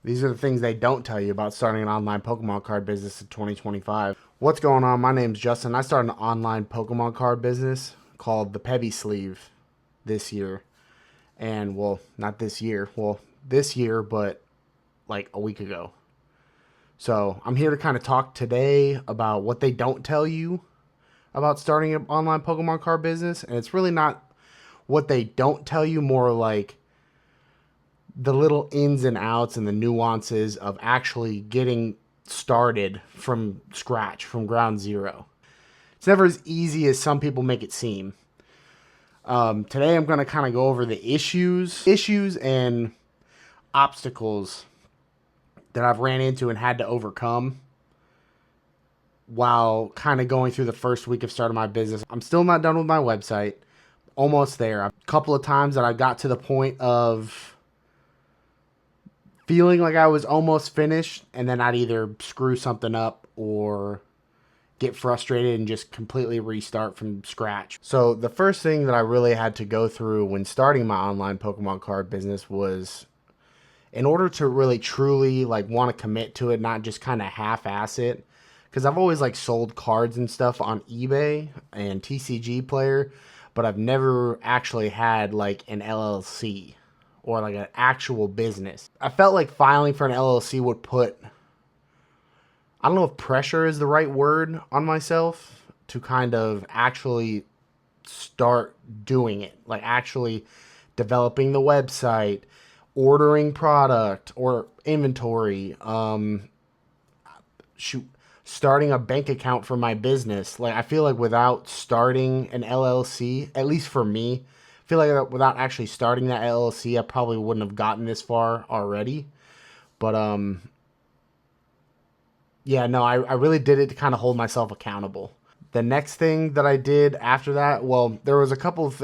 These are the things they don't tell you about starting an online Pokemon card business in 2025. What's going on? My name's Justin. I started an online Pokemon card business called the Pebby Sleeve this year. And, well, not this year. Well, this year, but like a week ago. So I'm here to kind of talk today about what they don't tell you about starting an online Pokemon card business. And it's really not what they don't tell you, more like the little ins and outs and the nuances of actually getting started from scratch, from ground zero. It's never as easy as some people make it seem. Today I'm going to kind of go over the issues and obstacles that I've ran into and had to overcome while kind of going through the first week of starting my business. I'm still not done with my website. Almost there. A couple of times that I got to the point of feeling like I was almost finished, and then I'd either screw something up or get frustrated and just completely restart from scratch. So the first thing that I really had to go through when starting my online Pokemon card business was, in order to really truly like want to commit to it, not just kind of half-ass it, because I've always like sold cards and stuff on eBay and TCG Player, but I've never actually had like an LLC or like an actual business. I felt like filing for an LLC would put, I don't know if pressure is the right word, on myself to kind of actually start doing it. Like actually developing the website, ordering product or inventory, starting a bank account for my business. Like I feel like without starting an LLC, at least for me, I feel like without actually starting that LLC, I probably wouldn't have gotten this far already. But yeah, no, I really did it to kind of hold myself accountable. The next thing that I did after that, well, there was a couple of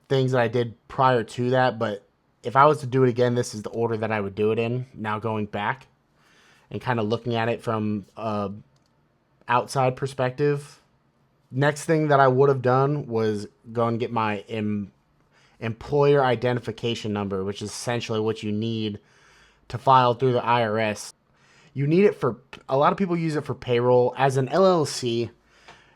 things that I did prior to that, but if I was to do it again, this is the order that I would do it in. Now going back and kind of looking at it from outside perspective. Next thing that I would have done was go and get my employer identification number, which is essentially what you need to file through the IRS. You need it for, a lot of people use it for payroll. As an LLC,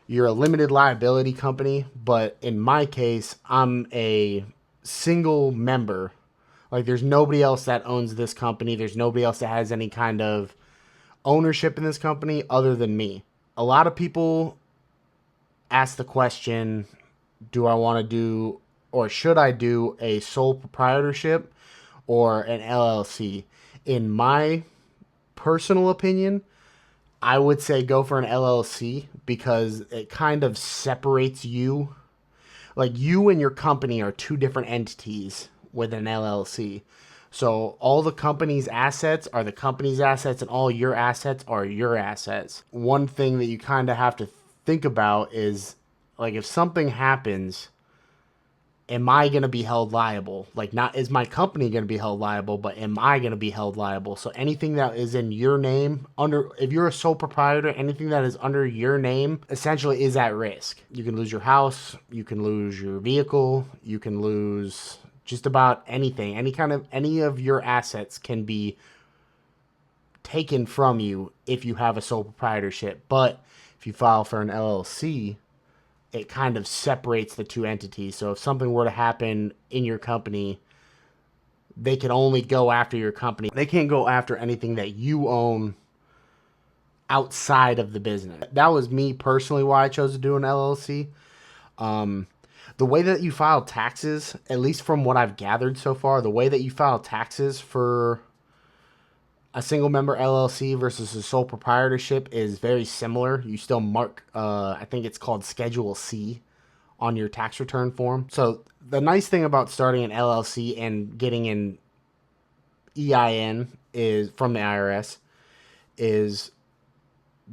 you're a limited liability company, but in my case, I'm a single member. Like there's nobody else that owns this company. There's nobody else that has any kind of ownership in this company other than me. A lot of people ask the question, do I want to do, or should I do a sole proprietorship or an LLC? In my personal opinion, I would say go for an LLC because it kind of separates you. Like you and your company are two different entities with an LLC. So all the company's assets are the company's assets and all your assets are your assets. One thing that you kind of have to think about is, like, if something happens, am I going to be held liable? Like, not is my company going to be held liable, but am I going to be held liable? So anything that is in your name, if you're a sole proprietor, anything that is under your name essentially is at risk. You can lose your house, you can lose your vehicle, you can lose just about anything. Any of your assets can be taken from you if you have a sole proprietorship. But if you file for an LLC, it kind of separates the two entities. So if something were to happen in your company, they can only go after your company. They can't go after anything that you own outside of the business. That was me personally why I chose to do an LLC. The way that you file taxes, at least from what I've gathered so far, the way that you file taxes for a single member LLC versus a sole proprietorship is very similar. You still mark, I think it's called Schedule C on your tax return form. So the nice thing about starting an LLC and getting an EIN is from the IRS is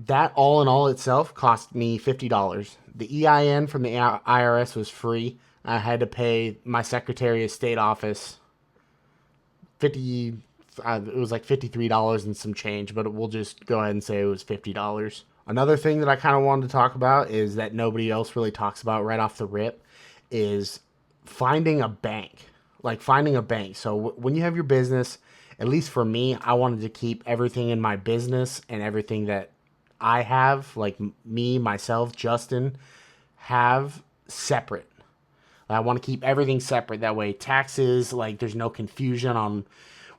that all in all itself cost me $50. The EIN from the IRS was free. I had to pay my Secretary of State office it was like $53 and some change, but we'll just go ahead and say it was $50. Another thing that I kind of wanted to talk about is that nobody else really talks about right off the rip is finding a bank. Like finding a bank. So when you have your business at least for me, I wanted to keep everything in my business and everything that I have, like me, myself, Justin, have separate. I want to keep everything separate. That way, taxes, like there's no confusion on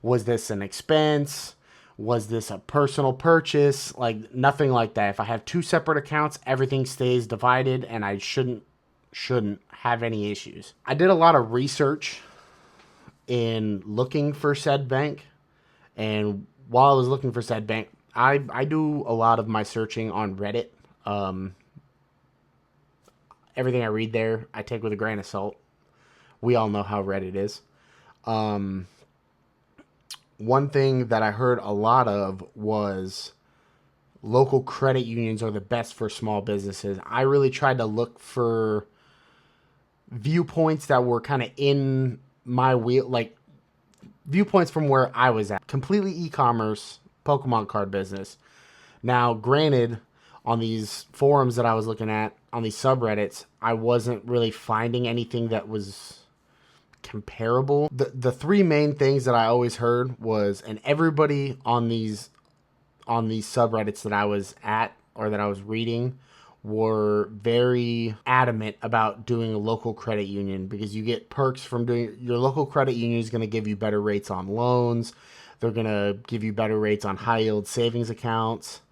was this an expense? Was this a personal purchase? Like nothing like that. If I have two separate accounts, everything stays divided and I shouldn't have any issues. I did a lot of research in looking for said bank, and while I was looking for said bank, I do a lot of my searching on Reddit. Everything I read there, I take with a grain of salt. We all know how Reddit is. One thing that I heard a lot of was local credit unions are the best for small businesses. I really tried to look for viewpoints that were kind of in my wheel, like viewpoints from where I was at. Completely e-commerce, Pokemon Card Business. Now, granted, on these forums that I was looking at, on these subreddits, I wasn't really finding anything that was comparable. The three main things that I always heard was, and everybody on these subreddits that I was at or that I was reading were very adamant about doing a local credit union, because you get perks from doing your local credit union is going to give you better rates on loans. They're going to give you better rates on high yield savings accounts,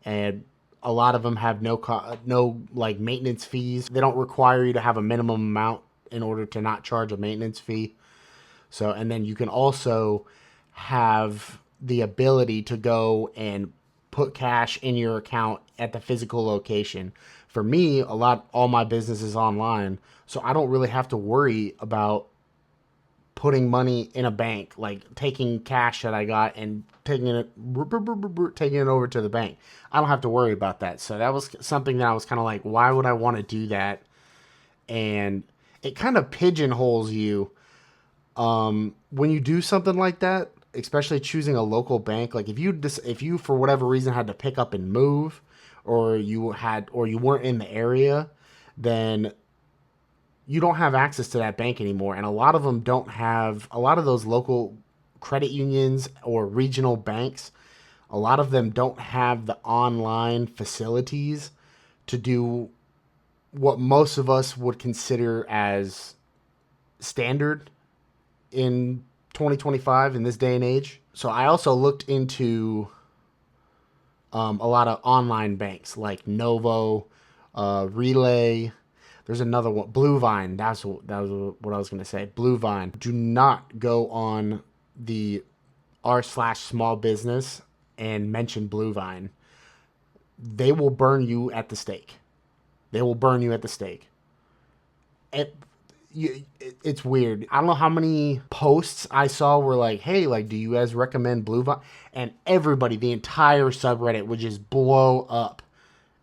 and a lot of them have no like maintenance fees. They don't require you to have a minimum amount in order to not charge a maintenance fee. So, and then you can also have the ability to go and put cash in your account at the physical location. For me, all my business is online, so I don't really have to worry about putting money in a bank, like taking cash that I got and taking it over to the bank. I don't have to worry about that. So that was something that I was kind of like, why would I want to do that? And it kind of pigeonholes you when you do something like that, especially choosing a local bank. Like if you for whatever reason had to pick up and move, or you weren't in the area, then you don't have access to that bank anymore. And a lot of them don't have, a lot of those local credit unions or regional banks, a lot of them don't have the online facilities to do what most of us would consider as standard in 2025 in this day and age. So I also looked into a lot of online banks like Novo, Relay. There's another one, Blue Vine. That was what I was going to say. Blue Vine. Do not go on the r/small business and mention Blue Vine. They will burn you at the stake. It's weird. I don't know how many posts I saw were like, hey, like, do you guys recommend Blue Vine? And everybody, the entire subreddit would just blow up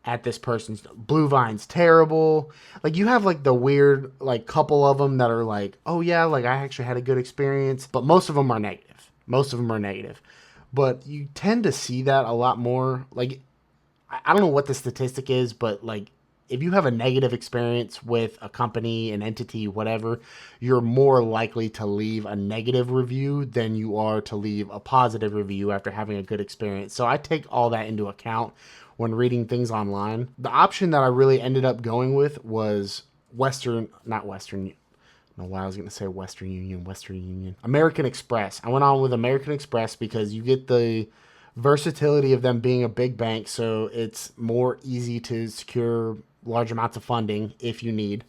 at this person's Blue Vine's terrible. Like you have like the weird like couple of them that are like, oh yeah, like I actually had a good experience, but most of them are negative. But you tend to see that a lot more. Like I don't know what the statistic is, but like if you have a negative experience with a company, an entity, whatever, you're more likely to leave a negative review than you are to leave a positive review after having a good experience. So I take all that into account when reading things online. The option that I really ended up going with was Western Union. American Express. I went on with American Express because you get the versatility of them being a big bank, so it's more easy to secure large amounts of funding if you need.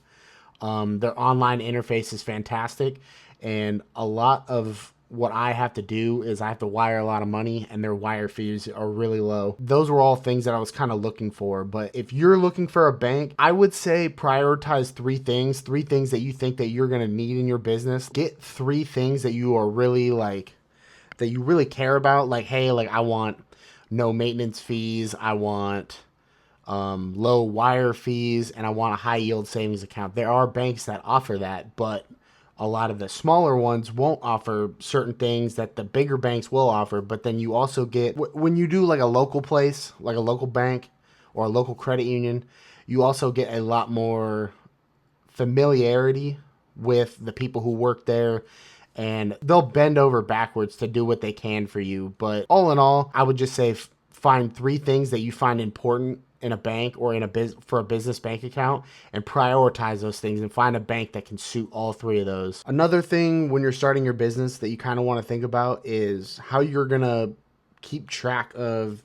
Their online interface is fantastic, and a lot of what I have to do is I have to wire a lot of money, and their wire fees are really low. Those were all things that I was kind of looking for. But if you're looking for a bank, I would say prioritize three things that you think that you're going to need in your business. Get three things that you are really like, that you really care about. Like, hey, like I want no maintenance fees. I want low wire fees, and I want a high yield savings account. There are banks that offer that, but a lot of the smaller ones won't offer certain things that the bigger banks will offer. But then you also get, when you do like a local place, like a local bank or a local credit union, you also get a lot more familiarity with the people who work there and they'll bend over backwards to do what they can for you. But all in all, I would just say find 3 things that you find important in a bank or in for a business bank account, and prioritize those things and find a bank that can suit all 3 of those. Another thing when you're starting your business that you kind of want to think about is how you're going to keep track of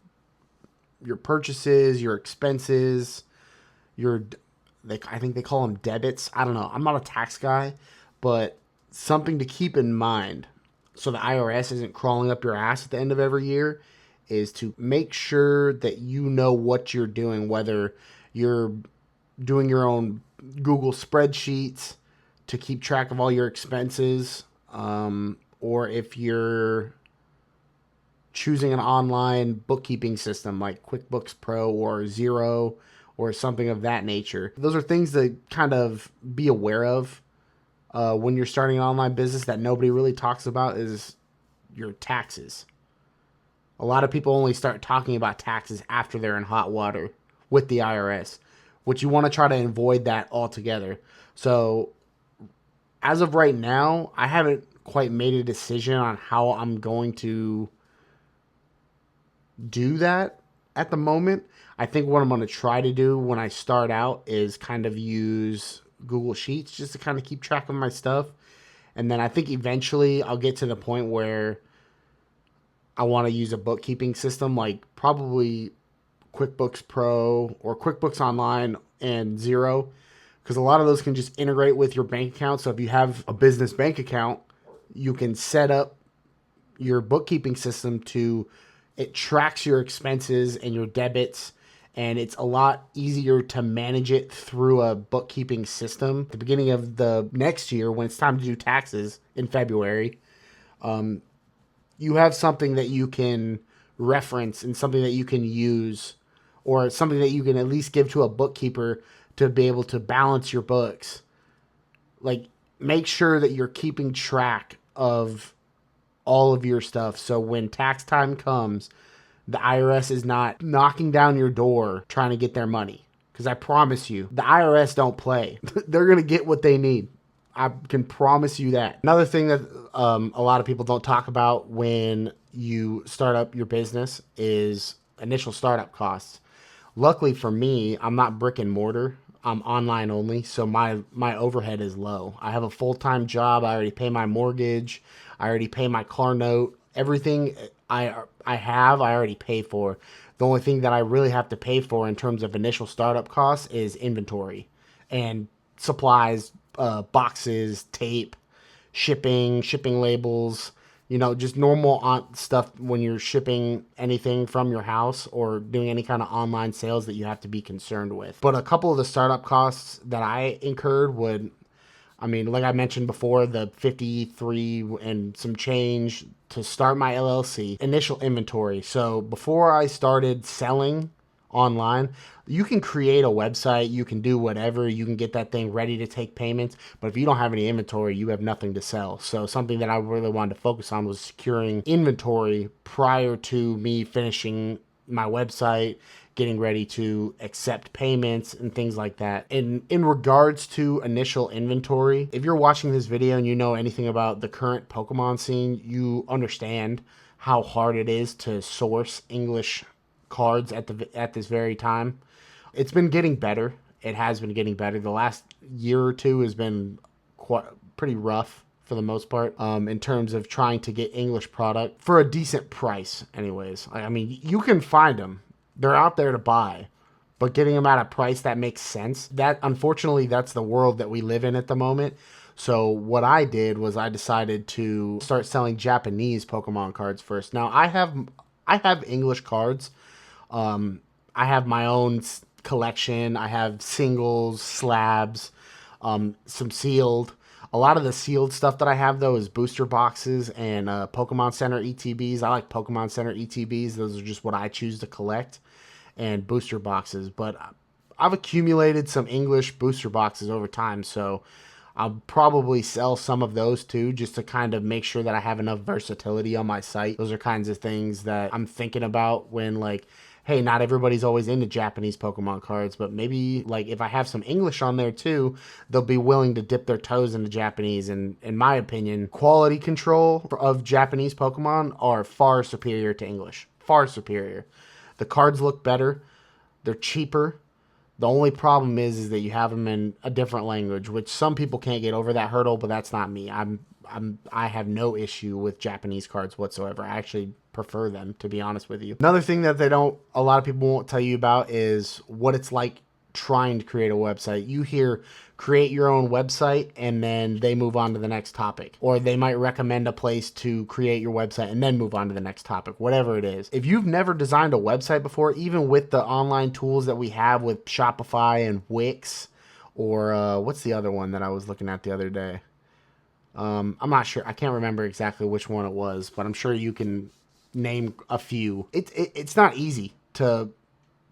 your purchases, your expenses, I think they call them debits. I don't know. I'm not a tax guy, but something to keep in mind so the IRS isn't crawling up your ass at the end of every year is to make sure that you know what you're doing, whether you're doing your own Google spreadsheets to keep track of all your expenses, or if you're choosing an online bookkeeping system like QuickBooks Pro or Xero or something of that nature. Those are things to kind of be aware of when you're starting an online business that nobody really talks about is your taxes. A lot of people only start talking about taxes after they're in hot water with the IRS, which you want to try to avoid that altogether. So as of right now, I haven't quite made a decision on how I'm going to do that at the moment. I think what I'm going to try to do when I start out is kind of use Google Sheets just to kind of keep track of my stuff. And then I think eventually I'll get to the point where I want to use a bookkeeping system like probably QuickBooks Pro or QuickBooks Online and Xero, because a lot of those can just integrate with your bank account. So if you have a business bank account, you can set up your bookkeeping system to, it tracks your expenses and your debits, and it's a lot easier to manage it through a bookkeeping system. At the beginning of the next year, when it's time to do taxes in February, you have something that you can reference and something that you can use, or something that you can at least give to a bookkeeper to be able to balance your books. Like, make sure that you're keeping track of all of your stuff. So when tax time comes, the IRS is not knocking down your door trying to get their money. Because I promise you, the IRS don't play. They're going to get what they need. I can promise you that. Another thing that a lot of people don't talk about when you start up your business is initial startup costs. Luckily for me, I'm not brick and mortar. I'm online only, so my overhead is low. I have a full-time job. I already pay my mortgage. I already pay my car note. Everything I already pay for. The only thing that I really have to pay for in terms of initial startup costs is inventory and supplies, boxes, tape, shipping labels, just normal stuff when you're shipping anything from your house or doing any kind of online sales that you have to be concerned with. But a couple of the startup costs that I incurred like I mentioned before, the 53 and some change to start my LLC, initial inventory. So before I started selling online, you can create a website, you can do whatever, you can get that thing ready to take payments, but if you don't have any inventory, you have nothing to sell. So something that I really wanted to focus on was securing inventory prior to me finishing my website, getting ready to accept payments and things like that. In regards to initial inventory, if you're watching this video and you know anything about the current Pokemon scene, you understand how hard it is to source English cards at this very time. It's been getting better. It has been getting better. The last year or two has been pretty rough for the most part, in terms of trying to get English product for a decent price anyways. I mean, you can find them. They're out there to buy, but getting them at a price that makes sense, unfortunately, that's the world that we live in at the moment. So what I did was I decided to start selling Japanese Pokemon cards first. Now, I have English cards. I have my own collection. I have singles, slabs, some sealed. A lot of the sealed stuff that I have, though, is booster boxes and Pokemon Center ETBs. I like Pokemon Center ETBs. Those are just what I choose to collect, and booster boxes. But I've accumulated some English booster boxes over time, so I'll probably sell some of those too, just to kind of make sure that I have enough versatility on my site. Those are kinds of things that I'm thinking about when, like, hey, not everybody's always into Japanese Pokemon cards, but maybe like if I have some English on there too, they'll be willing to dip their toes into Japanese. And in my opinion, quality control of Japanese Pokemon are far superior to English. Far superior. The cards look better. They're cheaper. The only problem is that you have them in a different language, which some people can't get over that hurdle, but that's not me. I have no issue with Japanese cards whatsoever. I actually prefer them, to be honest with you. Another thing that a lot of people won't tell you about is what it's like trying to create a website. You hear create your own website and then they move on to the next topic, or they might recommend a place to create your website and then move on to the next topic, whatever it is. If you've never designed a website before, even with the online tools that we have with Shopify and Wix, or what's the other one that I was looking at the other day? I'm not sure. I can't remember exactly which one it was, but I'm sure you can name a few. It's not easy to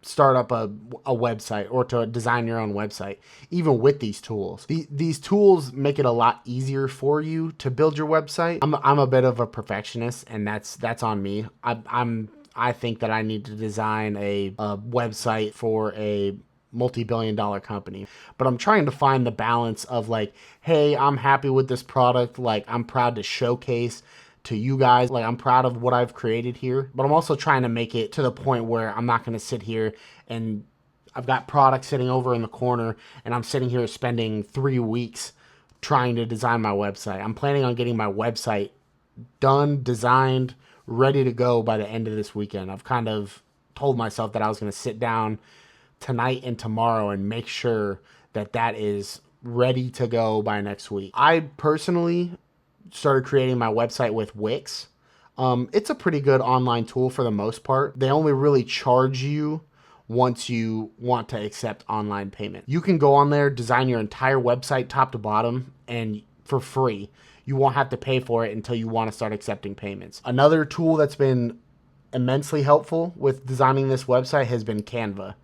start up a website or to design your own website, even with these tools. These tools make it a lot easier for you to build your website. I'm a bit of a perfectionist, and that's on me. I think that I need to design a website for a multi-billion-dollar company, but I'm trying to find the balance of like, hey, I'm happy with this product. Like, I'm proud to showcase to you guys, like, I'm proud of what I've created here, but I'm also trying to make it to the point where I'm not going to sit here and I've got products sitting over in the corner and I'm sitting here spending 3 weeks trying to design my website. I'm planning on getting my website done, designed, ready to go by the end of this weekend. I've kind of told myself that I was going to sit down tonight and tomorrow and make sure that that is ready to go by next week. I personally started creating my website with Wix. It's a pretty good online tool for the most part. They only really charge you once you want to accept online payment. You can go on there, design your entire website top to bottom, and for free. You won't have to pay for it until you want to start accepting payments. Another tool that's been immensely helpful with designing this website has been Canva.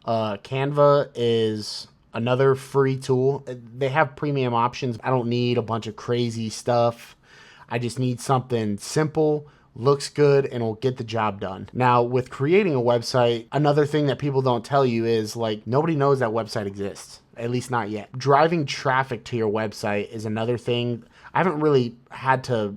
Canva is another free tool. They have premium options. I don't need a bunch of crazy stuff. I just need something simple, looks good, and will get the job done. Now, with creating a website, another thing that people don't tell you is like, nobody knows that website exists, at least not yet. Driving traffic to your website is another thing. I haven't really had to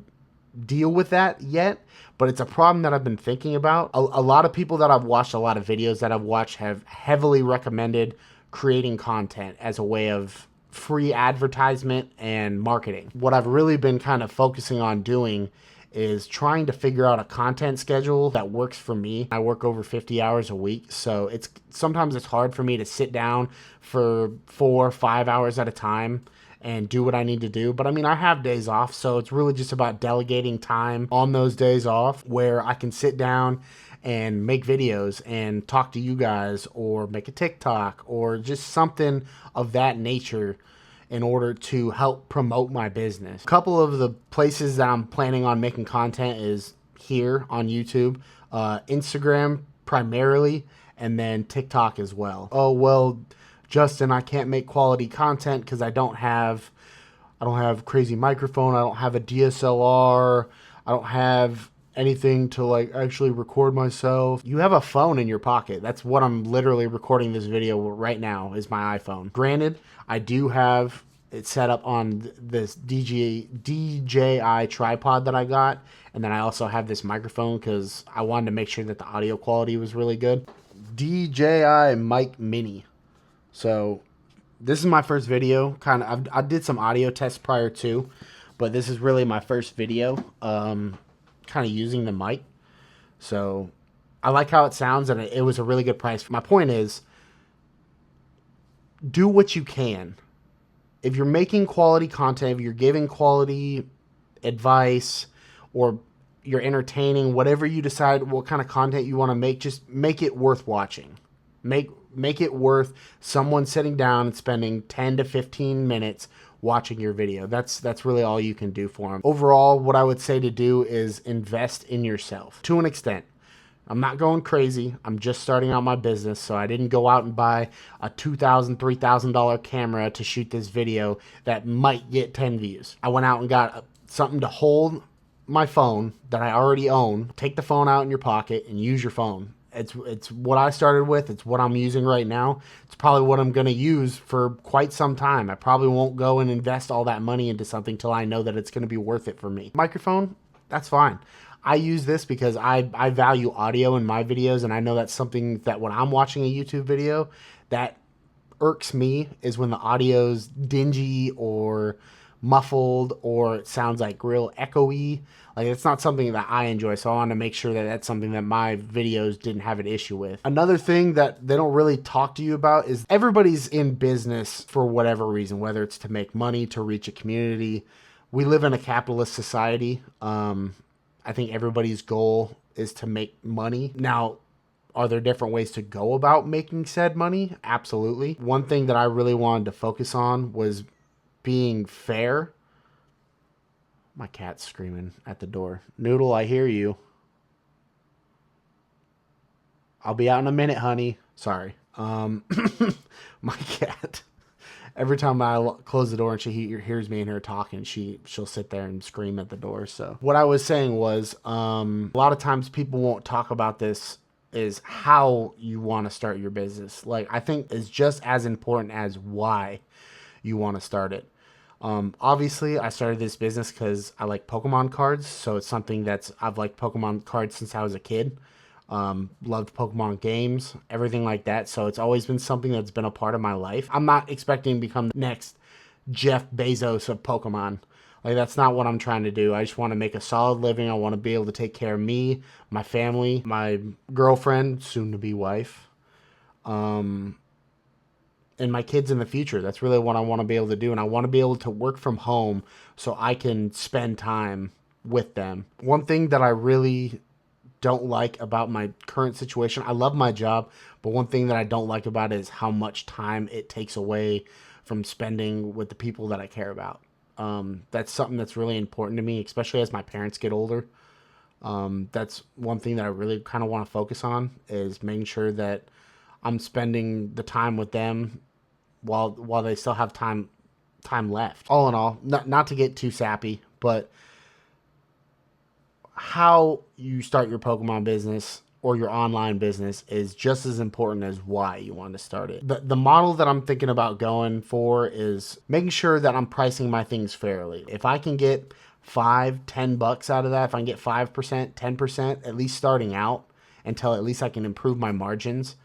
deal with that yet, but it's a problem that I've been thinking about. A lot of people that I've watched, a lot of videos that I've watched have heavily recommended creating content as a way of free advertisement and marketing. What I've really been kind of focusing on doing is trying to figure out a content schedule that works for me. I work over 50 hours a week, so sometimes it's hard for me to sit down for 4 or 5 hours at a time and do what I need to do. But I mean, I have days off, so it's really just about delegating time on those days off where I can sit down and make videos and talk to you guys, or make a TikTok, or just something of that nature in order to help promote my business. A couple of the places that I'm planning on making content is here on YouTube, Instagram primarily, and then TikTok as well. Oh, well, Justin, I can't make quality content because I don't have a crazy microphone. I don't have a DSLR. I don't have anything to like actually record myself. You have a phone in your pocket. That's what I'm literally recording this video right now, is my iPhone. Granted, I do have it set up on this DJI tripod that I got, and then I also have this microphone because I wanted to make sure that the audio quality was really good. DJI Mic Mini. So this is my first video. I did some audio tests prior to, but this is really my first video kind of using the mic. So I like how it sounds, and it was a really good price. My point is, do what you can. If you're making quality content, if you're giving quality advice, or you're entertaining, whatever you decide what kind of content you want to make, just make it worth watching. Make it worth someone sitting down and spending 10 to 15 minutes watching your video. That's really all you can do for them. Overall, what I would say to do is invest in yourself to an extent. I'm not going crazy. I'm just starting out my business, so I didn't go out and buy a $2,000, $3,000 camera to shoot this video that might get 10 views. I went out and got something to hold my phone that I already own. Take the phone out in your pocket and use your phone. It's what I started with. It's what I'm using right now. It's probably what I'm going to use for quite some time. I probably won't go and invest all that money into something till I know that it's going to be worth it for me. Microphone, that's fine. I use this because I value audio in my videos, and I know that's something that when I'm watching a YouTube video that irks me is when the audio's dingy or muffled or it sounds like real echoey. Like, it's not something that I enjoy, so I want to make sure that that's something that my videos didn't have an issue with. Another thing that they don't really talk to you about is everybody's in business for whatever reason, whether it's to make money, to reach a community. We live in a capitalist society. I think everybody's goal is to make money. Now, are there different ways to go about making said money? Absolutely. One thing that I really wanted to focus on was being fair. My cat's screaming at the door. Noodle, I hear you. I'll be out in a minute, honey. Sorry. My cat. Every time I close the door and she hears me and her talking, she'll sit there and scream at the door. So what I was saying was, a lot of times people won't talk about this is how you want to start your business. Like, I think it's just as important as why you want to start it. Obviously I started this business because I like Pokemon cards. So it's something I've liked Pokemon cards since I was a kid. Loved Pokemon games, everything like that. So it's always been something that's been a part of my life. I'm not expecting to become the next Jeff Bezos of Pokemon. Like, that's not what I'm trying to do. I just want to make a solid living. I want to be able to take care of me, my family, my girlfriend, soon to be wife, and my kids in the future. That's really what I want to be able to do. And I want to be able to work from home so I can spend time with them. One thing that I really don't like about my current situation, I love my job, but one thing that I don't like about it is how much time it takes away from spending with the people that I care about. That's something that's really important to me, especially as my parents get older. That's one thing that I really kind of want to focus on, is making sure that I'm spending the time with them while they still have time left. All in all, not to get too sappy, but how you start your Pokemon business or your online business is just as important as why you want to start it. The model that I'm thinking about going for is making sure that I'm pricing my things fairly. If I can get $5-10 out of that, if I can get 5%, 10%, at least starting out, until at least I can improve my margins,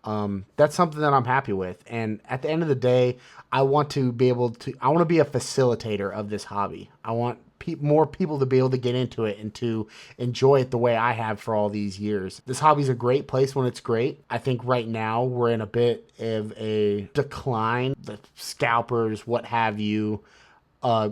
that's something that I'm happy with. And at the end of the day, I want to be a facilitator of this hobby. I want more people to be able to get into it and to enjoy it the way I have for all these years. This hobby's a great place when it's great. I think right now we're in a bit of a decline. The scalpers, what have you,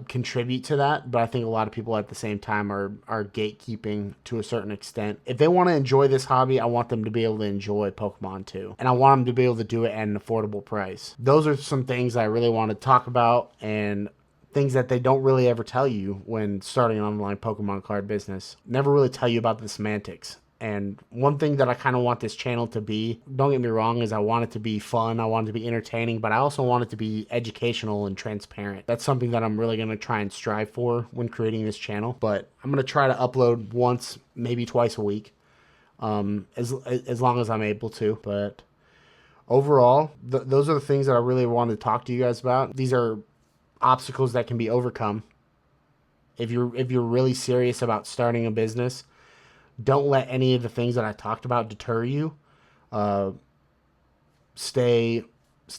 contribute to that, but I think a lot of people at the same time are gatekeeping to a certain extent. If they want to enjoy this hobby, I want them to be able to enjoy Pokemon too, and I want them to be able to do it at an affordable price. Those are some things I really want to talk about, and things that they don't really ever tell you when starting an online Pokemon card business. Never really tell you about the semantics. And one thing that I kind of want this channel to be, don't get me wrong, is I want it to be fun, I want it to be entertaining, but I also want it to be educational and transparent. That's something that I'm really going to try and strive for when creating this channel. But I'm going to try to upload once, maybe twice a week, as long as I'm able to. But overall, those are the things that I really wanted to talk to you guys about. These are obstacles that can be overcome. If you're really serious about starting a business, don't let any of the things that I talked about deter you. Stay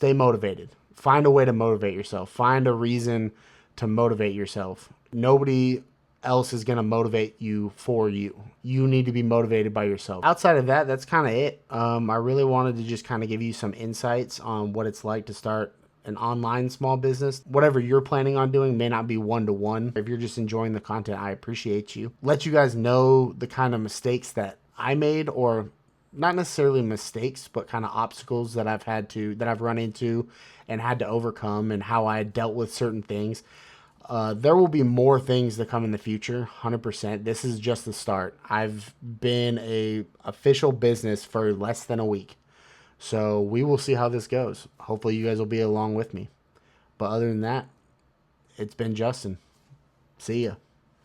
motivated. Find a way to motivate yourself. Find a reason to motivate yourself. Nobody else is going to motivate you for you. You need to be motivated by yourself. Outside of that, that's kind of it. I really wanted to just kind of give you some insights on what it's like to start an online small business. Whatever you're planning on doing may not be one-to-one. If you're just enjoying the content, I appreciate you. Let you guys know the kind of mistakes that I made, or not necessarily mistakes, but kind of obstacles that I've run into and had to overcome, and how I dealt with certain things. There will be more things that come in the future, 100%. This is just the start. I've been a official business for less than a week. So we will see how this goes. Hopefully you guys will be along with me. But other than that, it's been Justin. See ya.